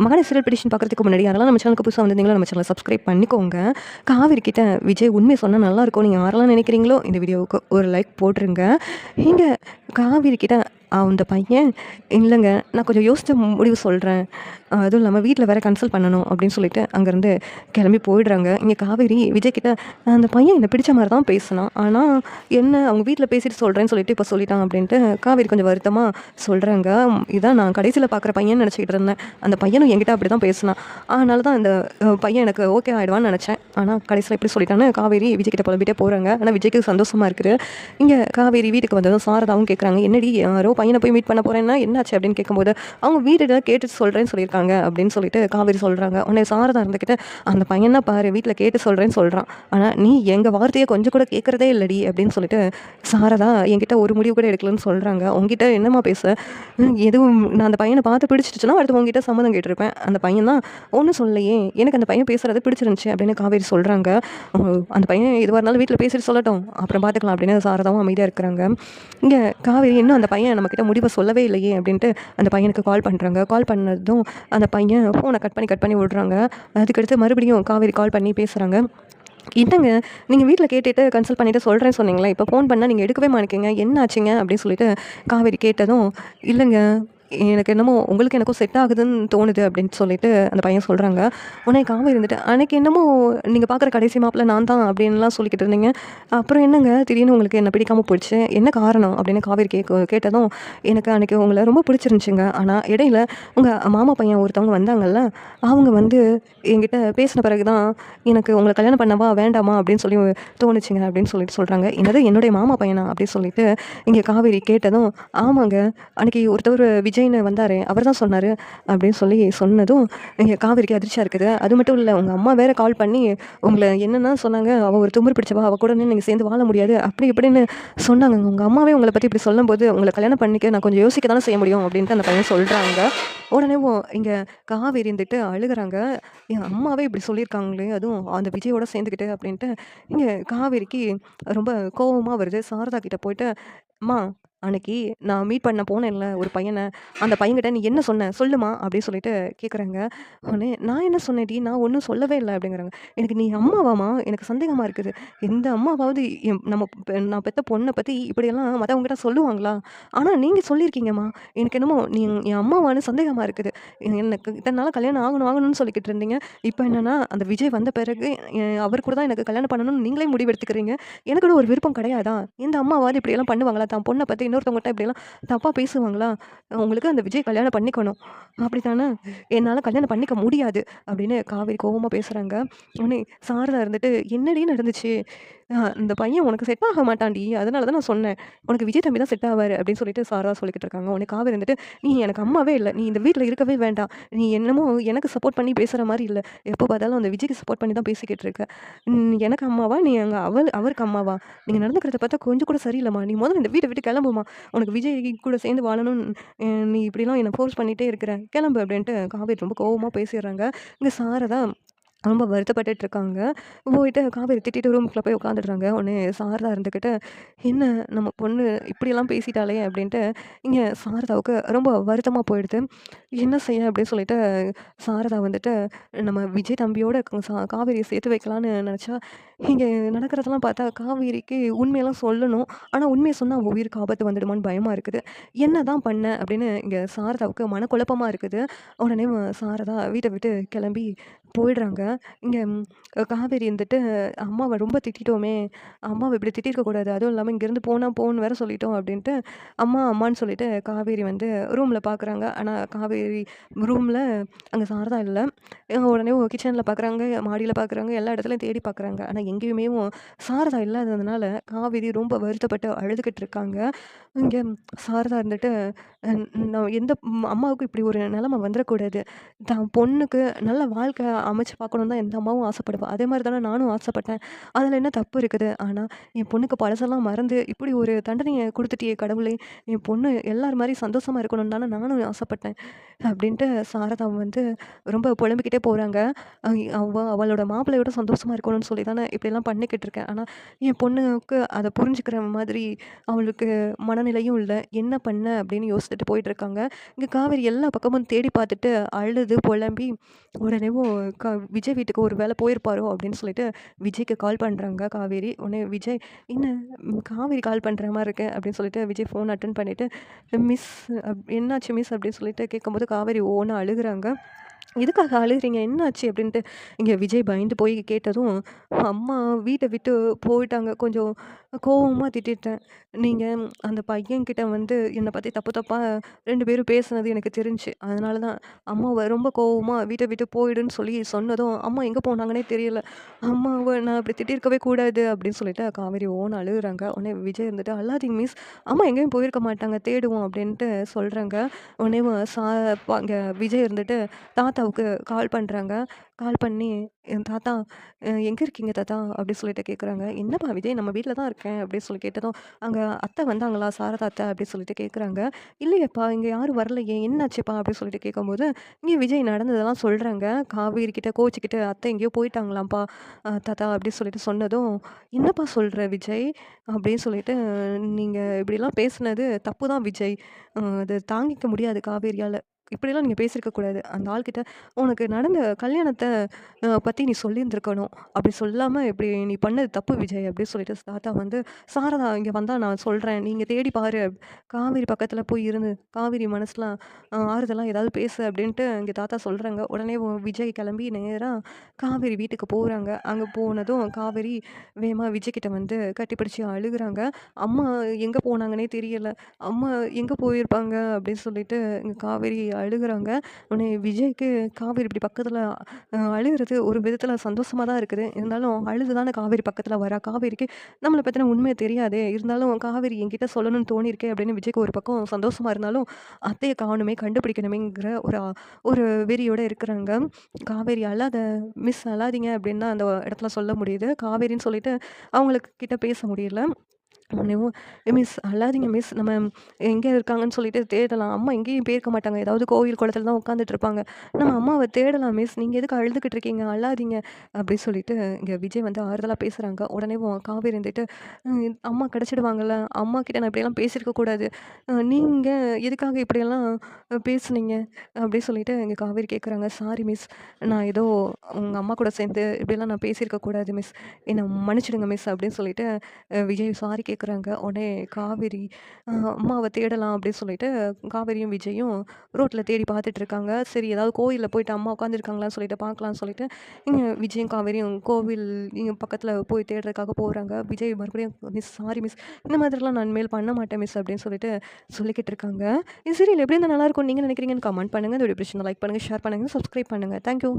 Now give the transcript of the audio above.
Mahanadi serial petition பார்க்குறதுக்கு முன்னாடி யாரெல்லாம் நம்ம சேனலுக்கு புதுசாக வந்திருந்தீங்களோ நம்ம சேனலை சப்ஸ்கிரைப் பண்ணிக்கோங்க. காவேரி கிட்ட விஜய் உண்மையை சொன்னால் நல்லாயிருக்கும் நீங்கள் யாரெல்லாம் நினைக்கிறீங்களோ இந்த வீடியோவுக்கு ஒரு லைக் போட்டுருங்க. இங்கே காவேரி கிட்ட அந்த பையன் இல்லைங்க நான் கொஞ்சம் யோசித்த முடிவு சொல்கிறேன், அதுவும் இல்லாமல் வீட்டில் வேறு கன்சல்ட் பண்ணணும் அப்படின்னு சொல்லிட்டு அங்கேருந்து கிளம்பி போயிடுறாங்க. இங்கே காவேரி விஜய் கிட்ட அந்த பையன் என்னை பிடிச்ச மாதிரி தான் பேசினான், ஆனால் என்ன அவங்க வீட்டில் பேசிட்டு சொல்கிறேன்னு சொல்லிட்டு இப்போ சொல்லிட்டான் அப்படின்ட்டு காவேரி கொஞ்சம் வருத்தமாக சொல்கிறாங்க. இதான் நான் கடைசியில் பார்க்குற பையன் நினச்சிக்கிட்டு இருந்தேன், அந்த பையனும் என்கிட்ட அப்படி தான் பேசினான், அதனால தான் இந்த பையன் எனக்கு ஓகே ஆகிடுவான்னு நினச்சேன், ஆனால் கடைசியில் இப்படி சொல்லிட்டான்னு காவேரி விஜய் கிட்ட புலம்பிட்டே போகிறாங்க. ஆனால் விஜய்க்கு சந்தோஷமாக இருக்குது. இங்கே காவேரி வீட்டுக்கு வந்ததும் சாரதாவும் கேட்குறாங்க, என்னடி யாரோ பையனை போய் மீட் பண்ண போகிறேன்னா என்னாச்சு அப்படின்னு கேட்கும்போது அவங்க வீட்டில் கேட்டுட்டு சொல்கிறேன்னு சொல்லியிருக்காங்க அப்படின்னு சொல்லிட்டு காவேரி சொல்கிறாங்க. உன்னை சாரதா இருந்துக்கிட்டு அந்த பையன் தான் பாரு வீட்டில் கேட்டு சொல்கிறேன்னு சொல்கிறான், ஆனால் நீ எங்கள் வார்த்தையை கொஞ்சம் கூட கேட்குறதே இல்லடி அப்படின்னு சொல்லிட்டு சாரதா என்கிட்ட ஒரு முடிவு கூட எடுக்கலன்னு சொல்கிறாங்க. உங்ககிட்ட என்னம்மா பேச, எதுவும் நான் அந்த பையனை பார்த்து பிடிச்சிட்டுச்சுன்னா அடுத்து உங்ககிட்ட சம்மதம் கேட்டிருப்பேன், அந்த பையன் தான் ஒன்றும் சொல்லலையே, எனக்கு அந்த பையன் பேசுகிறது பிடிச்சிருந்துச்சு அப்படின்னு காவேரி சொல்கிறாங்க. அந்த பையன் எதுவாக இருந்தாலும் வீட்டில் பேசிட்டு சொல்லட்டும் அப்புறம் பார்த்துக்கலாம் அப்படின்னு சாரதாவும் அமைதியாக இருக்கிறாங்க. இங்கே காவேரி இன்னும் அந்த பையன் நம்மக்கிட்ட முடிவை சொல்லவே இல்லையே அப்படின்ட்டு அந்த பையனுக்கு கால் பண்ணுறாங்க. கால் பண்ணதும் அந்த பையன் ஃபோனை கட் பண்ணி விடுறாங்க. அதுக்கடுத்து மறுபடியும் காவேரி கால் பண்ணி பேசுகிறாங்க. என்னங்க நீங்கள் வீட்டில் கேட்டுட்டு கன்சல்ட் பண்ணிவிட்டு சொல்கிறேன்னு சொன்னீங்களே, இப்போ ஃபோன் பண்ணால் நீங்கள் எடுக்கவே மாட்டேங்க, என்ன ஆச்சுங்க அப்படின்னு சொல்லிட்டு காவேரி கேட்டதும், இல்லைங்க எனக்கு என்னமோ உங்களுக்கு எனக்கும் செட் ஆகுதுன்னு தோணுது அப்படின்னு சொல்லிட்டு அந்த பையன் சொல்கிறாங்க. உடனே காவேரி இருந்துட்டு அன்றைக்கி என்னமோ நீங்கள் பார்க்குற கடைசி மாப்பிள்ள நான் தான் அப்படின்லாம் சொல்லிக்கிட்டு இருந்தீங்க, அப்புறம் என்னங்க திடீர்னு உங்களுக்கு என்ன பிடிக்காமல் போயிடுச்சு, என்ன காரணம் அப்படின்னு காவேரி கேட்டதும், எனக்கு அன்றைக்கி உங்களை ரொம்ப பிடிச்சிருந்துச்சுங்க, ஆனால் இடையில உங்கள் மாமா பையன் ஒருத்தவங்க வந்தாங்கல்ல, அவங்க வந்து என்கிட்ட பேசின பிறகு தான் எனக்கு உங்களை கல்யாணம் பண்ணவா வேண்டாமா அப்படின்னு சொல்லி தோணுச்சுங்க அப்படின்னு சொல்லிட்டு சொல்கிறாங்க. என்னது என்னுடைய மாமா பையனா அப்படின்னு சொல்லிட்டு இங்கே காவேரி கேட்டதும், ஆமாங்க அன்றைக்கி ஒருத்தவர் விஜய்னு வந்தார் அவர் தான் சொன்னார் அப்படின்னு சொல்லி சொன்னதும் இங்கே காவேரிக்கு அதிர்ச்சியாக இருக்குது. அது மட்டும் இல்லை உங்கள் அம்மா வேறு கால் பண்ணி உங்களை என்னென்னா சொன்னாங்க, அவள் ஒரு தும்புறு பிடிச்சவா, அவள் கூட நீங்கள் சேர்ந்து வாழ முடியாது அப்படி இப்படின்னு சொன்னாங்க. உங்கள் அம்மாவே உங்களை பற்றி இப்படி சொல்லும்போது உங்களை கல்யாணம் பண்ணிக்க நான் கொஞ்சம் யோசிக்க தானே செய்ய முடியும் அப்படின்ட்டு அந்த பையன் சொல்கிறாங்க. உடனே இங்கே காவேரி இருந்துட்டு அழுகிறாங்க, என் அம்மாவே இப்படி சொல்லியிருக்காங்களே அதுவும் அந்த விஜயோட சேர்ந்துக்கிட்டு அப்படின்ட்டு இங்கே காவேரிக்கு ரொம்ப கோபமாக வருது. சாரதா கிட்ட போயிட்டு, அம்மா அன்னைக்கு நான் மீட் பண்ண போனேன்ல ஒரு பையனை, அந்த பையன்கிட்ட நீ என்ன சொன்ன சொல்லுமா அப்படின்னு சொல்லிட்டு கேட்குறாங்க. உடனே நான் என்ன சொன்னேன்டி, நான் ஒன்றும் சொல்லவே இல்லை அப்படிங்கிறாங்க. எனக்கு நீ அம்மாவாமா எனக்கு சந்தேகமாக இருக்குது, எந்த அம்மாவாவது நான் பெற்ற பொண்ணை பற்றி இப்படியெல்லாம் மற்றவங்ககிட்ட சொல்லுவாங்களா, ஆனால் நீங்கள் சொல்லியிருக்கீங்கம்மா, எனக்கு என்னமோ நீ என் அம்மாவான்னு சந்தேகமாக இருக்குது, எனக்கு இத்தனை நாள் கல்யாணம் ஆகணும்னு சொல்லிக்கிட்டு இருந்தீங்க, இப்போ என்னென்னா அந்த விஜய் வந்த பிறகு அவர் கூட தான் எனக்கு கல்யாணம் பண்ணணும்னு நீங்களே முடிவெடுத்துக்கிறீங்க, எனக்கு கூட ஒரு விருப்பம் கிடையாதா, இந்த அம்மாவாவது இப்படியெல்லாம் பண்ணுவாங்களா, தான் பொண்ணை பற்றி இன்னொருத்தவங்ககிட்ட இப்படியெல்லாம் தப்பாக பேசுவாங்களா, உங்களுக்கு அந்த விஜய் கல்யாணம் பண்ணிக்கணும் அப்படி தானே, என்னால் கல்யாணம் பண்ணிக்க முடியாது அப்படின்னு காவேரி கோபமாக பேசுகிறாங்க. உடனே சாரதா இருந்துட்டு என்னடி நடந்துச்சு, இந்த பையன் உனக்கு செட் ஆக மாட்டான்டி, அதனால தான் நான் சொன்னேன், உனக்கு விஜய் தம்பி தான் செட் ஆவார் அப்படின்னு சொல்லிட்டு சாரதா சொல்லிக்கிட்டு இருக்காங்க. உடனே காவேரி இருந்துட்டு நீ எனக்கு அம்மாவே இல்லை, நீ இந்த வீட்டில் இருக்கவே வேண்டாம், நீ என்னமோ எனக்கு சப்போர்ட் பண்ணி பேசுகிற மாதிரி இல்லை, எப்போ பார்த்தாலும் அந்த விஜய்க்கு சப்போர்ட் பண்ணி தான் பேசிக்கிட்டு இருக்க, எனக்கு அம்மாவா நீ அங்கே அவருக்கு அம்மாவா, நீங்கள் நடந்துக்கிறத பார்த்தா கொஞ்சம் கூட சரியில்லைம்மா, நீ முதல்ல இந்த வீட்டை விட்டு கிளம்புமா, உனக்கு விஜய் கூட சேர்ந்து வாழணும்னு நீ இப்படிலாம் என்னை ஃபோர்ஸ் பண்ணிகிட்டே இருக்கிற, கிளம்பு அப்படின்ட்டு காவேரி ரொம்ப கோவமாக பேசிடுறாங்க. இங்கே சாரதா ரொம்ப வருத்தப்பட்டுட்டு இருக்காங்க. போயிட்டு காவேரி திட்டிட்டு ரூமுக்குள்ள போய் உட்காந்துடுறாங்க. உடனே சாரதா இருந்துக்கிட்டு, என்ன நம்ம பொண்ணு இப்படியெல்லாம் பேசிட்டாளே அப்படின்ட்டு இங்கே சாரதாவுக்கு ரொம்ப வருத்தமாக போயிடுது. என்ன செய்ய அப்படின்னு சொல்லிட்டு சாரதா வந்துட்டு நம்ம விஜய் தம்பியோட காவேரியை சேர்த்து வைக்கலான்னு நினச்சா, இங்கே நடக்கிறதெல்லாம் பார்த்தா காவேரிக்கு உண்மையெல்லாம் சொல்லணும், ஆனால் உண்மையை சொன்னால் அவள் உயிருக்கு ஆபத்து வந்துடுமான்னு பயமாக இருக்குது. என்ன தான் பண்ண அப்படின்னு இங்கே சாரதாவுக்கு மனக்குழப்பமாக இருக்குது. உடனே சாரதா வீட்டை விட்டு கிளம்பி போயிடுறாங்க. இங்கே காவேரி இருந்துட்டு அம்மாவை ரொம்ப திட்டிட்டோமே, அம்மாவை இப்படி திட்டிருக்கக்கூடாது, அதுவும் இல்லாமல் இங்கேருந்து போன்னு வேற சொல்லிட்டோம் அப்படின்ட்டு அம்மான்னு சொல்லிட்டு காவேரி வந்து ரூமில் பார்க்குறாங்க. ஆனால் காவேரி ரூமில் அங்கே சாரதா இல்லை. உடனே கிச்சனில் பார்க்குறாங்க, மாடியில் பார்க்குறாங்க, எல்லா இடத்துலையும் தேடி பார்க்குறாங்க, ஆனால் எங்கேயுமே சாரதா இல்லாததுனால காவேரி ரொம்ப வருத்தப்பட்டு அழுதுகிட்டு இருக்காங்க. இங்கே சாரதா இருந்துட்டு நான் அம்மாவுக்கு இப்படி ஒரு நிலைமை வந்துடக்கூடாது, தான் பொண்ணுக்கு நல்ல வாழ்க்கை அமைச்சு பார்க்கணும் தான் எந்த அம்மாவும் ஆசைப்படுவா, அதே மாதிரி தானே நானும் ஆசைப்பட்டேன், அதில் என்ன தப்பு இருக்குது, ஆனால் என் பொண்ணுக்கு பழசெல்லாம் மறந்து இப்படி ஒரு தண்டனையை கொடுத்துட்டியே கடவுளே, என் பொண்ணு எல்லார் மாதிரி சந்தோஷமாக இருக்கணும்னு தானே நானும் ஆசைப்பட்டேன் அப்படின்ட்டு சாரதா வந்து ரொம்ப புலம்பிக்கிட்டே போகிறாங்க. அவளோட மாப்பிள்ளையோட சந்தோஷமாக இருக்கணும்னு சொல்லி தானே இப்படியெல்லாம் பண்ணிக்கிட்டு இருக்கேன், ஆனால் என் பொண்ணுக்கு அதை புரிஞ்சுக்கிற மாதிரி அவளுக்கு மனநிலையும் இல்ல. என்ன பண்ண அப்படின்னு யோசிச்சுட்டு போயிட்டுருக்காங்க. இங்க காவேரி எல்லா பக்கமும் தேடி பார்த்துட்டு அழுது புலம்பி உடனேவும் விஜய் வீட்டுக்கு ஒரு வேளை போயிருப்பாரோ அப்படின்னு சொல்லிட்டு விஜய்க்கு கால் பண்றாங்க காவேரி. உடனே விஜய் என்ன காவேரி கால் பண்ற மாரி இருக்கு அப்படின்னு சொல்லிட்டு விஜய் ஃபோன் அட்டெண்ட் பண்ணிட்டு, மிஸ் என்னாச்சு மிஸ் அப்படின்னு சொல்லிட்டு கேட்கும்போது காவேரி ஓன்னு அழுகுறாங்க. எதுக்காக அழுகுறீங்க? என்னாச்சு? அப்படின்ட்டு இங்க விஜய் பயந்து போய் கேட்டதும், அம்மா வீட்ட விட்டு போயிட்டாங்க. கொஞ்சம் கோவமா திட்டிட்டேன். நீங்க அந்த பையன்கிட்ட வந்து என்ன பத்தி தப்பு தப்பா 2 பேரும் பேசுனது எனக்கு தெரிஞ்சுச்சு. அதனால தான் அம்மாவ ரொம்ப கோவமா வீட்ட விட்டு போயிடுன்னு சொல்லி சொன்னதும், அம்மா எங்க போனாங்கன்னே தெரியல. அம்மாவ நான் அப்படி திட்டியிருக்கவே கூடாது அப்படின்னு சொல்லிட்டு காவேரி ஓன்னு அழுகுறாங்க. உடனே விஜய் இருந்துட்டு, அழாதீங்க மிஸ். அம்மா எங்கேயும் போயிருக்க மாட்டாங்க. தேடுவோம் அப்படின்ட்டு சொல்றாங்க. உடனே அங்க விஜய் இருந்துட்டு தாத்தாவுக்கு கால் பண்றாங்க. கால் பண்ணி, "என் தாத்தா எங்க இருக்கீங்க தாத்தா?" அப்படி சொல்லிட்டு கேட்குறாங்க. "என்னப்பா விஜய் நம்ம வீட்ல தான் இருக்கேன்." அப்படின்னு சொல்லி கேட்டதும், "அங்க அத்தை வந்தாங்களா? சாரதா அத்தை." அப்படி சொல்லிட்டு கேட்குறாங்க. "இல்லையேப்பா, இங்க யாரும் வரலையே. என்னாச்சுப்பா?" அப்படி சொல்லிட்டு கேட்கும்போது, இங்க விஜய் நடந்ததெல்லாம் சொல்றாங்க. காவேரி கிட்ட கோவிச்சுக்கிட்டு, "அத்தை எங்கேயோ போயிட்டாங்களாம்ப்பா தாத்தா." அப்படி சொல்லிட்டு சொன்னதும், "என்னப்பா சொல்ற விஜய்?" அப்படின்னு சொல்லிட்டு, "நீங்க இப்படிலாம் பேசுனது தப்பு தான் விஜய். அது தாங்கிக்க முடியாது காவேரியால. இப்படிலாம் நீங்க பேசியிருக்க கூடாது. அந்த ஆள்கிட்ட உனக்கு நடந்த கல்யாணத்த பத்தி நீ சொல்லியிருந்திருக்கணும். அப்படி சொல்லாம இப்படி நீ பண்ணது தப்பு விஜய்." அப்படின்னு சொல்லிட்டு தாத்தா வந்து, "சாரதா இங்க வந்தா நான் சொல்றேன். நீங்க தேடி பாரு. காவேரி பக்கத்துல போய் இருந்து, காவேரி மனசுல ஆறுதலா ஏதாவது பேசு." அப்படின்ட்டு எங்க தாத்தா சொல்றாங்க. உடனே விஜய் கிளம்பி நேரா காவேரி வீட்டுக்கு போறாங்க. அங்க போனதும் காவேரி வேகமா விஜய் கிட்ட வந்து கட்டிப்பிடிச்சு அழுகுறாங்க. "அம்மா எங்க போனாங்கன்னே தெரியல. அம்மா எங்க போயிருப்பாங்க?" அப்படின்னு சொல்லிட்டு இங்க காவேரி அழுகுறாங்க. உடனே விஜய்க்கு காவேரி இப்படி பக்கத்துல அழுகுறது ஒரு விதத்துல சந்தோஷமா தான் இருக்குது. இருந்தாலும் அழுது தானே காவேரி பக்கத்துல வரா. காவேரிக்கு நம்மள பத்தின உண்மை தெரியாதே. இருந்தாலும் காவேரி என்கிட்ட சொல்லணும்னு தோணியிருக்கே அப்படின்னு விஜய்க்கு ஒரு பக்கம் சந்தோஷமா இருந்தாலும், அத்தைய காணுமே கண்டுபிடிக்கணுமேங்கிற ஒரு வெறியோட இருக்கிறாங்க. காவேரி அழாத மிஸ் அழாதீங்க அப்படின்னு தான் அந்த இடத்துல சொல்ல முடியுது. காவேரின்னு சொல்லிட்டு அவங்களுக்கு கிட்ட பேச முடியல. உடனேவும் மிஸ் அழாதீங்க மிஸ். நம்ம எங்கே இருக்காங்கன்னு சொல்லிட்டு தேடலாம். அம்மா எங்கேயும் போயிருக்க மாட்டாங்க. ஏதாவது கோவில் குளத்துல தான் உட்காந்துட்டு இருப்பாங்க. நம்ம அம்மாவ தேடலாம் மிஸ். நீங்க எதுக்கு அழுதுகிட்டு இருக்கீங்க? அழாதீங்க." அப்படி சொல்லிட்டு இங்க விஜய் வந்து ஆறுதலா பேசுறாங்க. உடனேவும் காவேரி இருந்துட்டு, அம்மா கிடைச்சிடுவாங்கல்ல. அம்மா கிட்ட நான் இப்படியெல்லாம் பேசியிருக்க கூடாது. நீங்க எதுக்காக இப்படியெல்லாம் பேசுனீங்க?" அப்படி சொல்லிட்டு எங்க காவேரி கேட்குறாங்க. "Sorry miss. நான் ஏதோ உங்க அம்மா கூட சேர்ந்து இப்படியெல்லாம் நான் பேசியிருக்க கூடாது மிஸ். என்ன மன்னிச்சிடுங்க மிஸ்." அப்படின்னு சொல்லிட்டு விஜய் சாரி கேட்குறாங்க. உடனே காவேரி அம்மாவ தேடலாம் அப்படின்னு சொல்லிட்டு காவேரியும் விஜயும் ரோட்ல தேடி பார்த்துட்ருக்காங்க. சரி ஏதாவது கோயில்ல போயிட்டு அம்மா உட்காந்துருக்காங்களான்னு சொல்லிட்டு பார்க்கலான்னு சொல்லிட்டு இங்க விஜயும் காவேரியும் கோவில் இங்க பக்கத்துல போய் தேடுறதுக்காக போறாங்க. விஜய் மறுபடியும், "மிஸ் சாரி மிஸ். இந்த மாதிரிலாம் நான் இனிமேல் பண்ண மாட்டேன் மிஸ்." அப்படின்னு சொல்லிட்டு சொல்லிக்கிட்டு இருக்காங்க. இந்த சீரியல் எப்படி இருந்தா நல்லாயிருக்கும்னு நீங்க நினைக்கிறீங்கன்னு கமெண்ட் பண்ணுங்க. இந்த வீடியோ பிடிச்சிருந்தா லைக் பண்ணுங்க, ஷேர் பண்ணுங்க, சப்ஸ்கிரைப் பண்ணுங்க. Thank you.